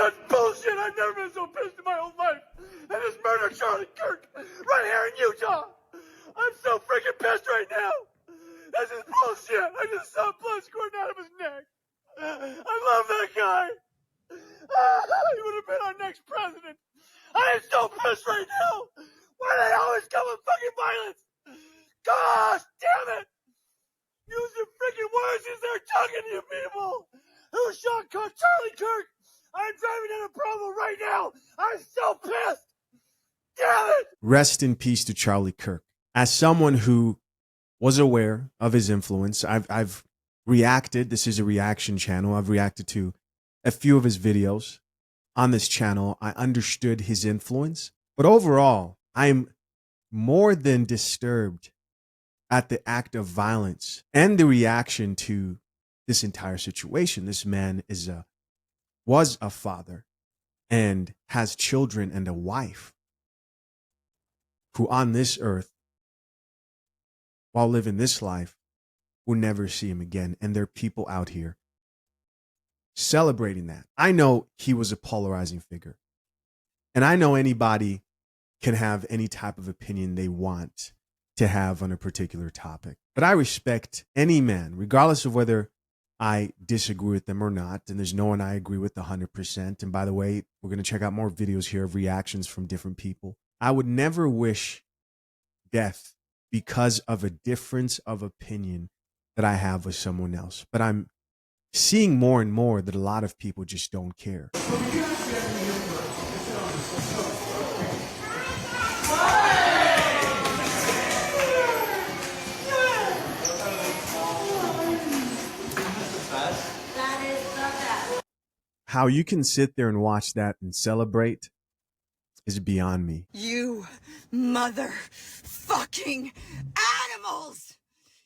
such bullshit. I've never been so pissed in my whole life. And this murder Charlie Kirk right here in Utah. I'm so freaking pissed right now. This is bullshit. I just saw blood squirting out of his neck. I love that guy. He would have been our next president. I am so pissed right now. Why do they always come with fucking violence? Gosh damn it. Use your freaking words as they're talking to you people. Who shot Charlie Kirk? I'm driving down a Provo right now. I'm so pissed. Damn it. Rest in peace to Charlie Kirk. As someone who was aware of his influence, I've reacted. This is a reaction channel. I've reacted to a few of his videos on this channel. I understood his influence. But overall, I'm more than disturbed at the act of violence and the reaction to this entire situation. This man was a father and has children and a wife who on this earth, while living this life, will never see him again. And there are people out here celebrating that. I know he was a polarizing figure. And I know anybody can have any type of opinion they want to have on a particular topic. But I respect any man, regardless of whether I disagree with them or not. And there's no one I agree with 100%. And by the way, we're going to check out more videos here of reactions from different people. I would never wish death because of a difference of opinion that I have with someone else. But I'm seeing more and more that a lot of people just don't care. How you can sit there and watch that and celebrate is beyond me. You motherfucking animals!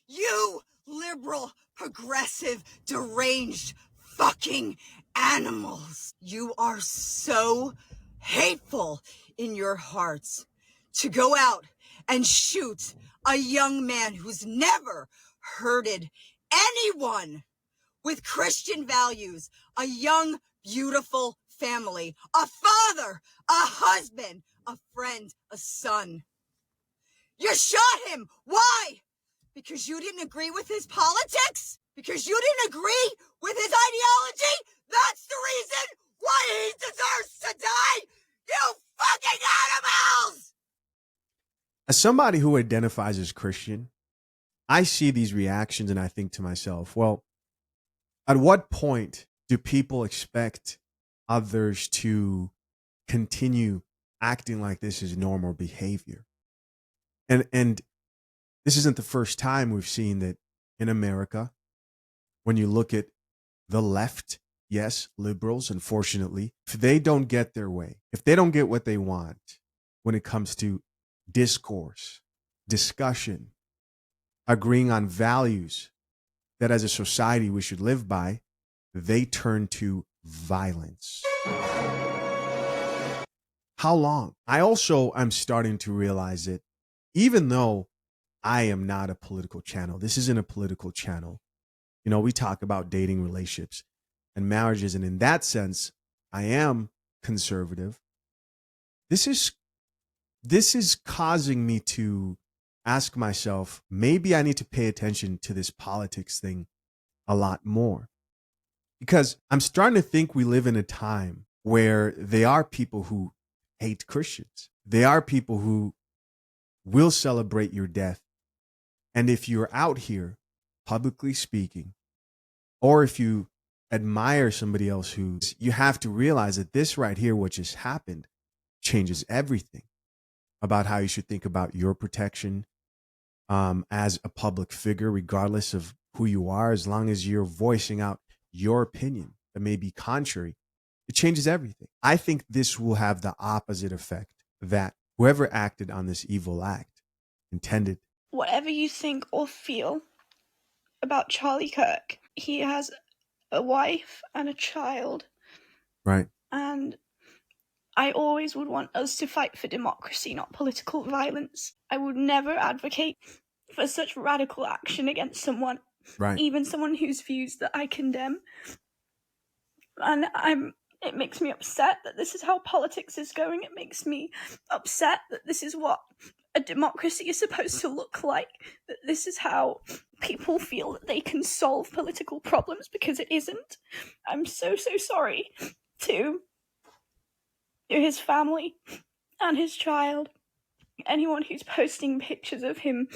You liberal, progressive, deranged fucking animals! You are so hateful in your hearts to go out and shoot a young man who's never hurted anyone with Christian values, a young, beautiful family, a father, a husband, a friend, a son. You shot him. Why? Because you didn't agree with his politics? Because you didn't agree with his ideology? That's the reason why he deserves to die? You fucking animals! As somebody who identifies as Christian, I see these reactions and I think to myself, well, at what point do people expect others to continue acting like this is normal behavior? And this isn't the first time we've seen that in America. When you look at the left, yes, liberals, unfortunately, if they don't get their way, if they don't get what they want when it comes to discourse, discussion, agreeing on values that as a society we should live by, they turn to violence. How long? I'm starting to realize that even though I am not a political channel, this isn't a political channel. You know, we talk about dating, relationships, and marriages. And in that sense, I am conservative. This is causing me to ask myself, maybe I need to pay attention to this politics thing a lot more. Because I'm starting to think we live in a time where there are people who hate Christians. There are people who will celebrate your death. And if you're out here publicly speaking, or if you admire somebody else you have to realize that this right here, what just happened, changes everything about how you should think about your protection as a public figure, regardless of who you are, as long as you're voicing out your opinion that may be contrary, it changes everything. I think this will have the opposite effect that whoever acted on this evil act intended. Whatever you think or feel about Charlie Kirk, he has a wife and a child. Right. And I always would want us to fight for democracy, not political violence. I would never advocate for such radical action against someone, right, even someone whose views that I condemn. And I'm It makes me upset that this is how politics is going. It makes me upset that this is what a democracy is supposed to look like. That this is how people feel that they can solve political problems, because it isn't. I'm so sorry to his family and his child. Anyone who's posting pictures of him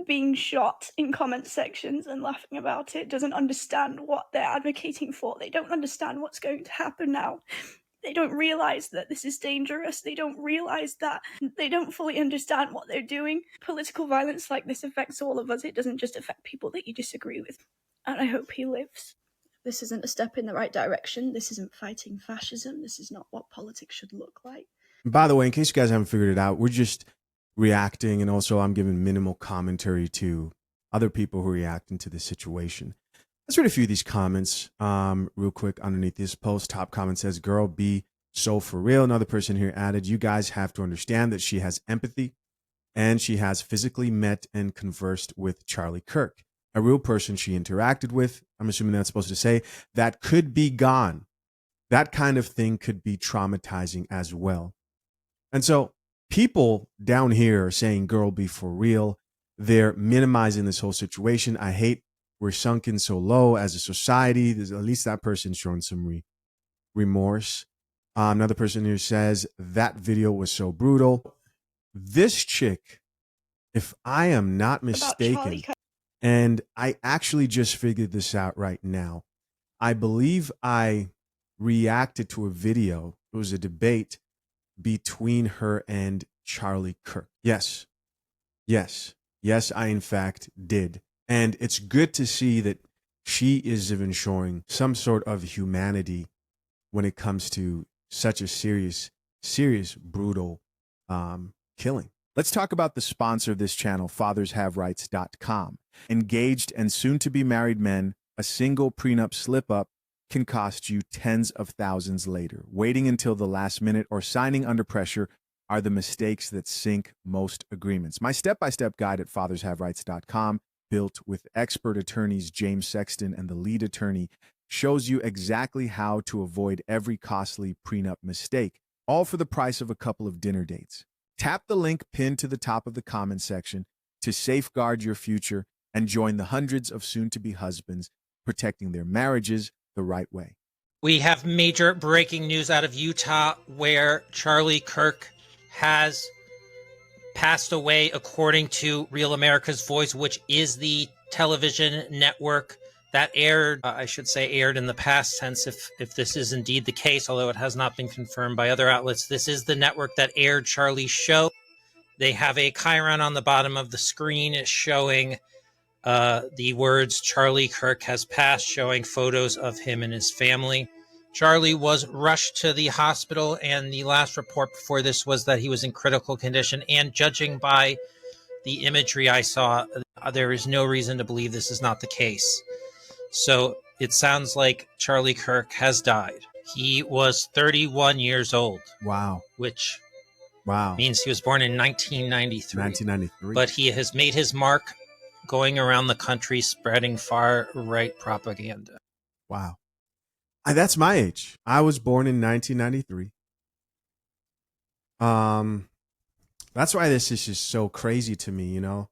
being shot in comment sections and laughing about it doesn't understand what they're advocating for. They don't understand what's going to happen now. They don't realize that this is dangerous. They don't realize that they don't fully understand what they're doing. Political violence like this affects all of us. It doesn't just affect people that you disagree with. And I hope he lives. This isn't a step in the right direction. This isn't fighting fascism. This is not what politics should look like. By the way, in case you guys haven't figured it out, we're just reacting, and also I'm giving minimal commentary to other people who are reacting to this situation. Let's read a few of these comments real quick underneath this post. Top comment says, "Girl, be so for real." Another person here added, "You guys have to understand that she has empathy and she has physically met and conversed with Charlie Kirk, a real person she interacted with." I'm assuming that's supposed to say that could be gone. That kind of thing could be traumatizing as well. And so people down here are saying, "Girl, be for real." They're minimizing this whole situation. I hate we're sunken so low as a society. There's at least that person's showing some remorse. Another person here says, "That video was so brutal." This chick, if I am not mistaken, and I actually just figured this out right now, I believe I reacted to a video. It was a debate between her and Charlie Kirk. Yes, I in fact did. And it's good to see that she is even showing some sort of humanity when it comes to such a serious, brutal killing. Let's talk about the sponsor of this channel, fathershaverights.com. Engaged and soon-to-be married men, a single prenup slip-up can cost you tens of thousands later. Waiting until the last minute or signing under pressure are the mistakes that sink most agreements. My step-by-step guide at fathershaverights.com, built with expert attorneys James Sexton and the lead attorney, shows you exactly how to avoid every costly prenup mistake, all for the price of a couple of dinner dates. Tap the link pinned to the top of the comment section to safeguard your future and join the hundreds of soon-to-be husbands protecting their marriages the right way. We have major breaking news out of Utah where Charlie Kirk has passed away, according to Real America's Voice, which is the television network that aired, aired in the past tense if this is indeed the case, although it has not been confirmed by other outlets. This is the network that aired Charlie's show. They have a chyron on the bottom of the screen showing the words "Charlie Kirk has passed," showing photos of him and his family. Charlie was rushed to the hospital, and the last report before this was that he was in critical condition. And judging by the imagery I saw, there is no reason to believe this is not the case. So it sounds like Charlie Kirk has died. He was 31 years old. Wow. Which wow means he was born in 1993. 1993. But he has made his mark going around the country spreading far-right propaganda. Wow. That's my age. I was born in 1993. That's why this is just so crazy to me, you know,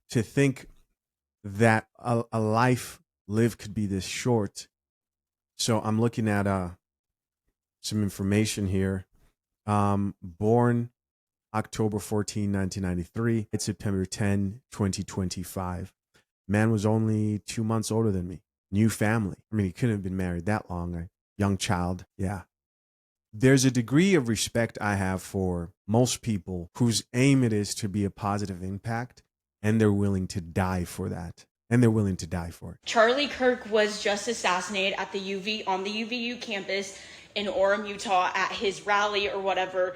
to think that a life lived could be this short. So I'm looking at some information here. Born October 14, 1993. It's September 10, 2025. Man was only 2 months older than me. New family. I mean, he couldn't have been married that long. A young child. Yeah. There's a degree of respect I have for most people whose aim it is to be a positive impact, and they're willing to die for that. And they're willing to die for it. Charlie Kirk was just assassinated at the on the UVU campus in Orem, Utah, at his rally or whatever.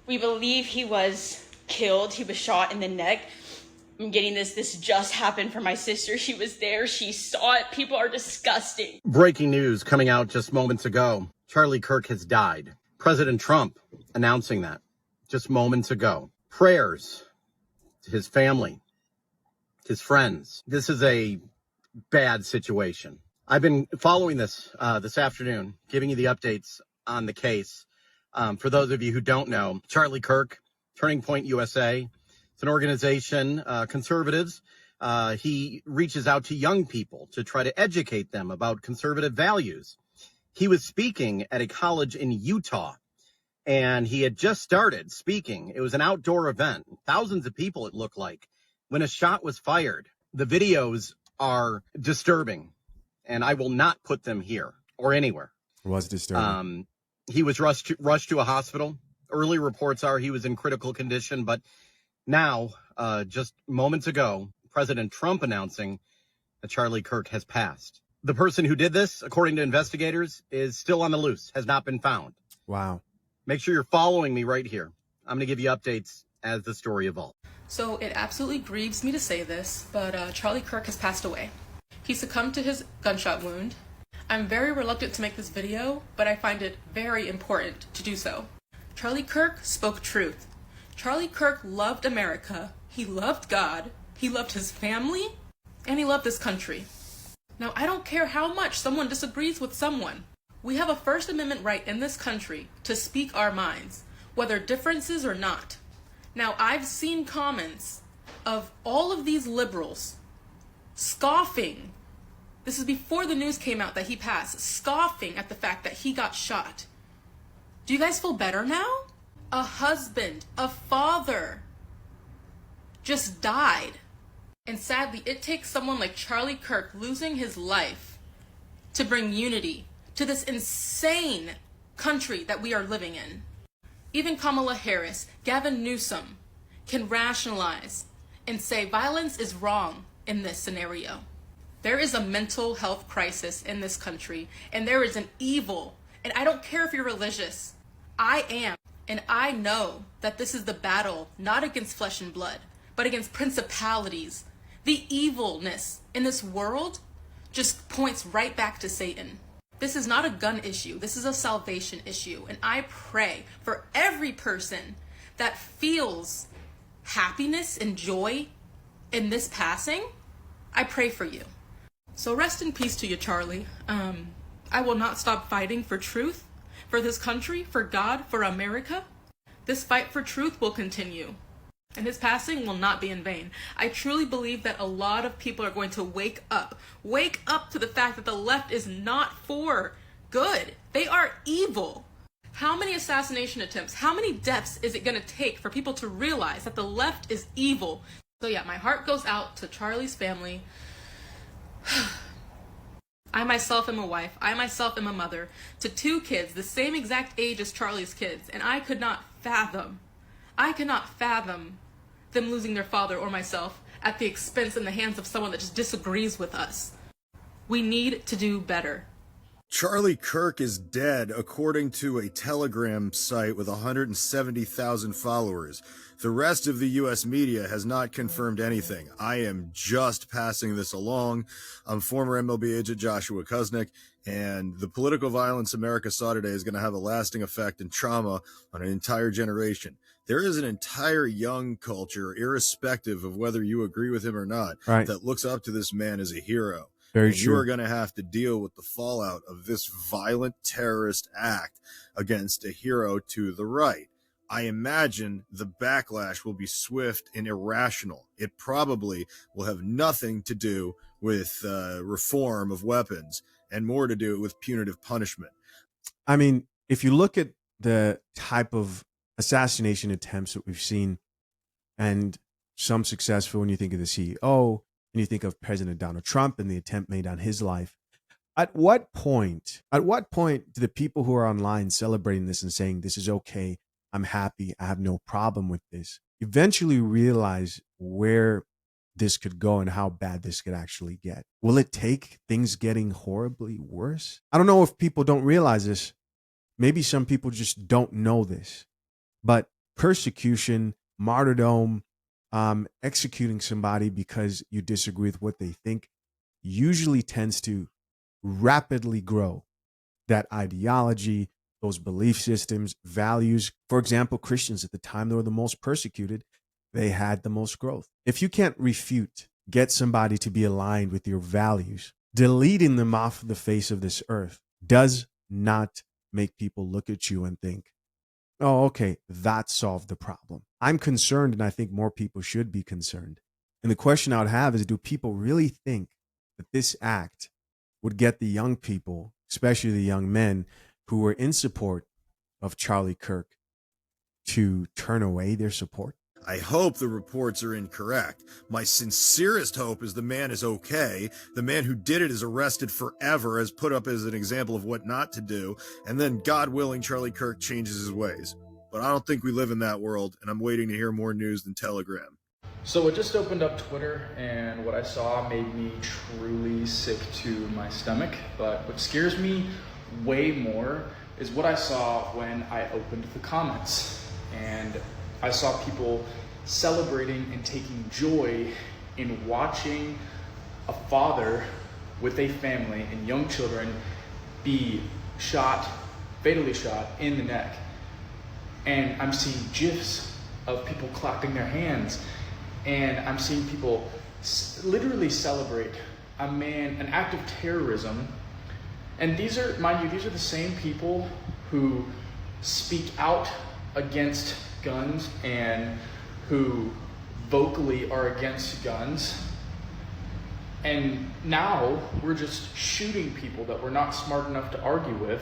We believe he was killed. He was shot in the neck. I'm getting this just happened for my sister. She was there. She saw it. People are disgusting. Breaking news coming out just moments ago. Charlie Kirk has died. President Trump announcing that just moments ago. Prayers to his family, his friends. This is a bad situation. I've been following this this afternoon, giving you the updates on the case. For those of you who don't know, Charlie Kirk, Turning Point USA, it's an organization, conservatives. He reaches out to young people to try to educate them about conservative values. He was speaking at a college in Utah, and he had just started speaking. It was an outdoor event, thousands of people it looked like, when a shot was fired. The videos are disturbing, and I will not put them here or anywhere. It was disturbing. He was rushed to a hospital. Early reports are he was in critical condition, but now, just moments ago, President Trump announcing that Charlie Kirk has passed. The person who did this, according to investigators, is still on the loose, has not been found. Wow. Make sure you're following me right here. I'm going to give you updates as the story evolves. So it absolutely grieves me to say this, but Charlie Kirk has passed away. He succumbed to his gunshot wound. I'm very reluctant to make this video, but I find it very important to do so. Charlie Kirk spoke truth. Charlie Kirk loved America. He loved God. He loved his family. And he loved this country. Now, I don't care how much someone disagrees with someone. We have a First Amendment right in this country to speak our minds, whether differences or not. Now, I've seen comments of all of these liberals scoffing. This is before the news came out that he passed, scoffing at the fact that he got shot. Do you guys feel better now? A husband, a father just died. And sadly, it takes someone like Charlie Kirk losing his life to bring unity to this insane country that we are living in. Even Kamala Harris, Gavin Newsom can rationalize and say violence is wrong in this scenario. There is a mental health crisis in this country, and there is an evil, and I don't care if you're religious. I am, and I know that this is the battle not against flesh and blood, but against principalities. The evilness in this world just points right back to Satan. This is not a gun issue. This is a salvation issue. And I pray for every person that feels happiness and joy in this passing. I pray for you. So rest in peace to you, Charlie. I will not stop fighting for truth, for this country, for God, for America. This fight for truth will continue. And his passing will not be in vain. I truly believe that a lot of people are going to wake up to the fact that the left is not for good. They are evil. How many assassination attempts, how many deaths is it going to take for people to realize that the left is evil? So yeah, my heart goes out to Charlie's family. I myself am a wife. I myself am a mother to 2 kids, the same exact age as Charlie's kids. And I could not fathom them losing their father or myself at the expense in the hands of someone that just disagrees with us. We need to do better. Charlie Kirk is dead, according to a Telegram site with 170,000 followers. The rest of the U.S. media has not confirmed anything. I am just passing this along. I'm former MLB agent Joshua Kuznick, and the political violence America saw today is going to have a lasting effect and trauma on an entire generation. There is an entire young culture, irrespective of whether you agree with him or not, Right. that looks up to this man as a hero. Very And true. you are going to have to deal with the fallout of this violent terrorist act against a hero to the right. I imagine the backlash will be swift and irrational. It probably will have nothing to do with reform of weapons and more to do with punitive punishment. I mean, if you look at the type of assassination attempts that we've seen, and some successful when you think of the CEO, and you think of President Donald Trump and the attempt made on his life, at what point do the people who are online celebrating this and saying, this is okay, I'm happy, I have no problem with this, eventually realize where this could go and how bad this could actually get? Will it take things getting horribly worse? I don't know if people don't realize this. Maybe some people just don't know this. But persecution, martyrdom, executing somebody because you disagree with what they think usually tends to rapidly grow that ideology, those belief systems, values. For example, Christians at the time they were the most persecuted, they had the most growth. If you can't refute, get somebody to be aligned with your values, deleting them off the face of this earth does not make people look at you and think, oh, okay, that solved the problem. I'm concerned, and I think more people should be concerned. And the question I would have is, do people really think that this act would get the young people, especially the young men who were in support of Charlie Kirk, to turn away their support? I hope the reports are incorrect. My sincerest hope is the man is okay. The man who did it is arrested forever, as put up as an example of what not to do, and then, God willing, Charlie Kirk changes his ways. But I don't think we live in that world, and I'm waiting to hear more news than Telegram. So I just opened up Twitter, and what I saw made me truly sick to my stomach. But what scares me way more is what I saw when I opened the comments. And I saw people celebrating and taking joy in watching a father with a family and young children be shot, fatally shot in the neck. And I'm seeing GIFs of people clapping their hands. And I'm seeing people literally celebrate an act of terrorism. And these are, mind you, these are the same people who speak out against guns and who vocally are against guns. And now we're just shooting people that we're not smart enough to argue with,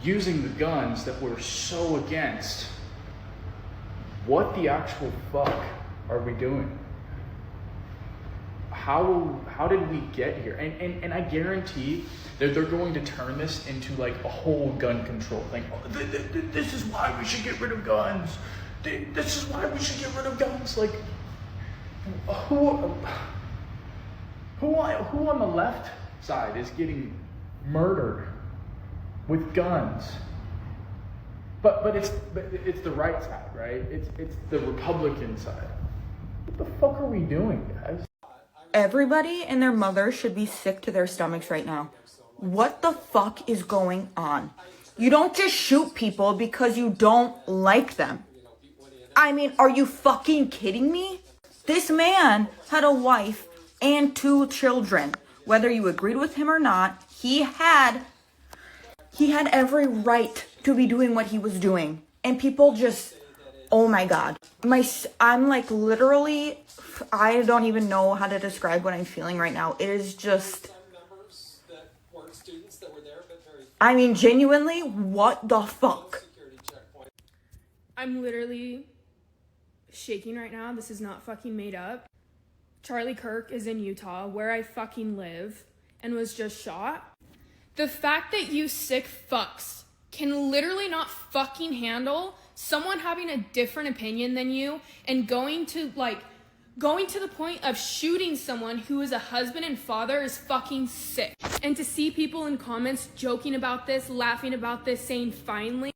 using the guns that we're so against. What the actual fuck are we doing? How did we get here? And I guarantee that they're going to turn this into like a whole gun control thing. This is why we should get rid of guns. This is why we should get rid of guns. Like, who on the left side is getting murdered with guns? But it's the right side, right? It's the Republican side. What the fuck are we doing, guys? Everybody and their mother should be sick to their stomachs right now. What the fuck is going on? You don't just shoot people because you don't like them. I mean, are you fucking kidding me? This man had a wife and 2 children. Whether you agreed with him or not, he had every right to be doing what he was doing. And people just, oh my God. I'm like literally, I don't even know how to describe what I'm feeling right now. It is just, I mean, genuinely, what the fuck? I'm literally shaking right now. This is not fucking made up. Charlie Kirk is in Utah, where I fucking live, and was just shot. The fact that you sick fucks can literally not fucking handle someone having a different opinion than you and going to the point of shooting someone who is a husband and father is fucking sick. And to see people in comments joking about this, laughing about this, saying finally,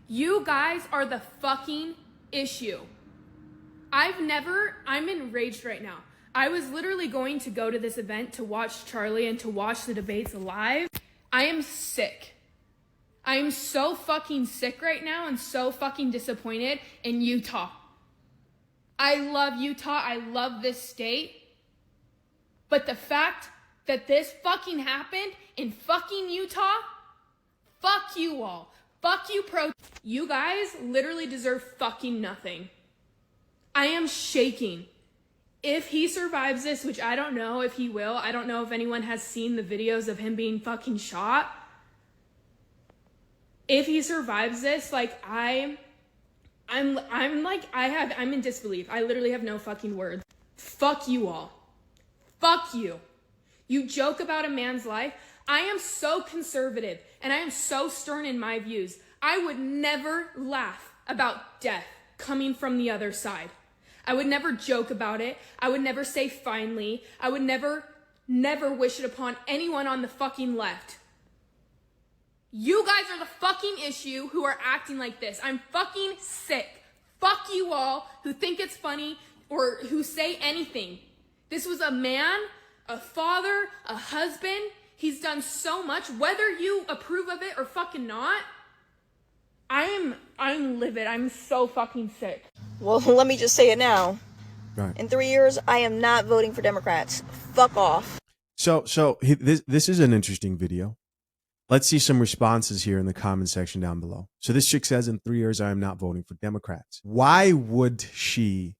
you guys are the fucking issue. I'm enraged right now. I was literally going to go to this event to watch Charlie and to watch the debates live. I am sick. I am so fucking sick right now and so fucking disappointed in Utah. I love Utah. I love this state. But the fact that this fucking happened in fucking Utah, fuck you all. Fuck you, You guys literally deserve fucking nothing. I am shaking. If he survives this, which I don't know if he will, I don't know if anyone has seen the videos of him being fucking shot. If he survives this, like I'm in disbelief. I literally have no fucking words. Fuck you all. Fuck you. You joke about a man's life. I am so conservative and I am so stern in my views. I would never laugh about death coming from the other side. I would never joke about it. I would never say finally. I would never wish it upon anyone on the fucking left. You guys are the fucking issue who are acting like this. I'm fucking sick. Fuck you all who think it's funny or who say anything. This was a man, a father, a husband. He's done so much, whether you approve of it or fucking not. I'm livid. I'm so fucking sick. Well, let me just say it now. Right. In 3 years, I am not voting for Democrats. Fuck off. This is an interesting video. Let's see some responses here in the comment section down below. So this chick says, in 3 years, I am not voting for Democrats. Why would she,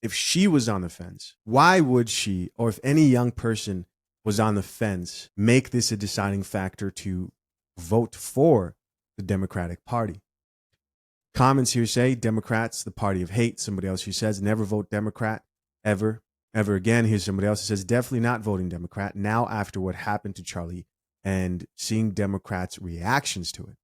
if she was on the fence, why would she, or if any young person was on the fence, make this a deciding factor to vote for the Democratic Party? Comments here say, Democrats, the party of hate. Somebody else here says, never vote Democrat, ever again. Here's somebody else who says, definitely not voting Democrat now after what happened to Charlie and seeing Democrats' reactions to it,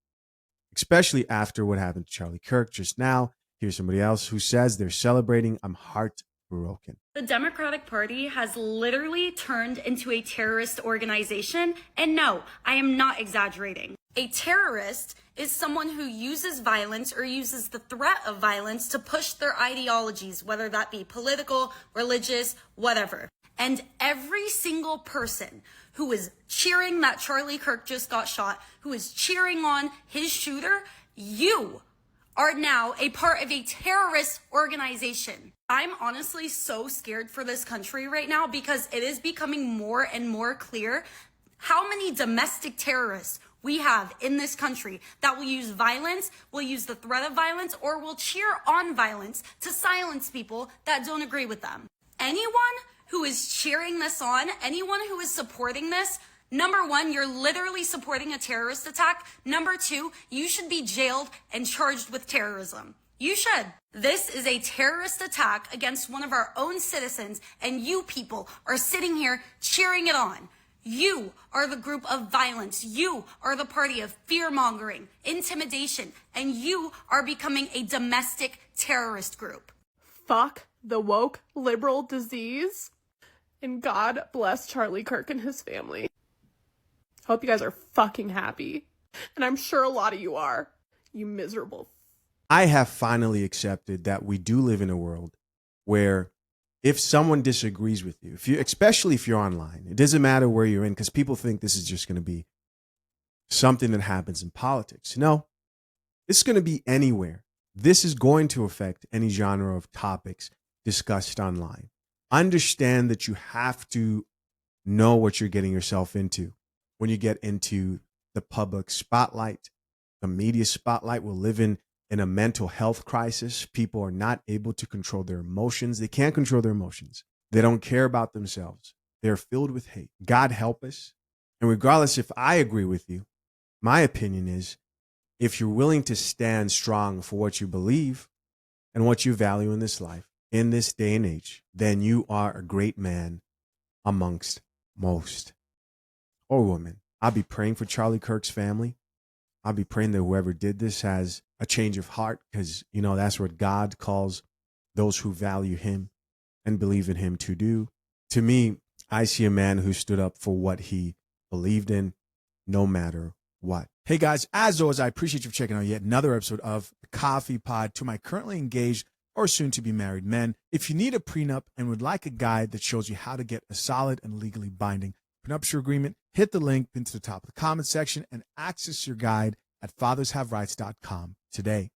especially after what happened to Charlie Kirk just now. Here's somebody else who says they're celebrating. I'm heartbroken. The Democratic Party has literally turned into a terrorist organization. And no, I am not exaggerating. A terrorist is someone who uses violence or uses the threat of violence to push their ideologies, whether that be political, religious, whatever. And every single person who is cheering that Charlie Kirk just got shot, who is cheering on his shooter, you are now a part of a terrorist organization. I'm honestly so scared for this country right now because it is becoming more and more clear how many domestic terrorists we have in this country that will use violence, will use the threat of violence, or will cheer on violence to silence people that don't agree with them. Anyone who is cheering this on, anyone who is supporting this, number one, you're literally supporting a terrorist attack. Number two, you should be jailed and charged with terrorism. You should. This is a terrorist attack against one of our own citizens, and you people are sitting here cheering it on. You are the group of violence. You are the party of fear-mongering, intimidation, and you are becoming a domestic terrorist group. Fuck the woke liberal disease. And God bless Charlie Kirk and his family. Hope you guys are fucking happy. And I'm sure a lot of you are. You miserable. I have finally accepted that we do live in a world where if someone disagrees with you, especially if you're online, it doesn't matter where you're in, because people think this is just going to be something that happens in politics. No, it's going to be anywhere. This is going to affect any genre of topics discussed online. Understand that you have to know what you're getting yourself into when you get into the public spotlight, the media spotlight. We're living in a mental health crisis. People are not able to control their emotions. They can't control their emotions. They don't care about themselves. They're filled with hate. God help us. And regardless if I agree with you, my opinion is if you're willing to stand strong for what you believe and what you value in this life, in this day and age, then you are a great man amongst most, or woman. I'll be praying for Charlie Kirk's family. I'll be praying that whoever did this has a change of heart, because, you know, that's what God calls those who value him and believe in him to do. To me, I see a man who stood up for what he believed in, no matter what. Hey guys, as always, I appreciate you for checking out yet another episode of the Coffee Pod. To my currently engaged or soon to be married men, if you need a prenup and would like a guide that shows you how to get a solid and legally binding prenuptial agreement, hit the link pinned to the top of the comment section and access your guide at fathershaverights.com today.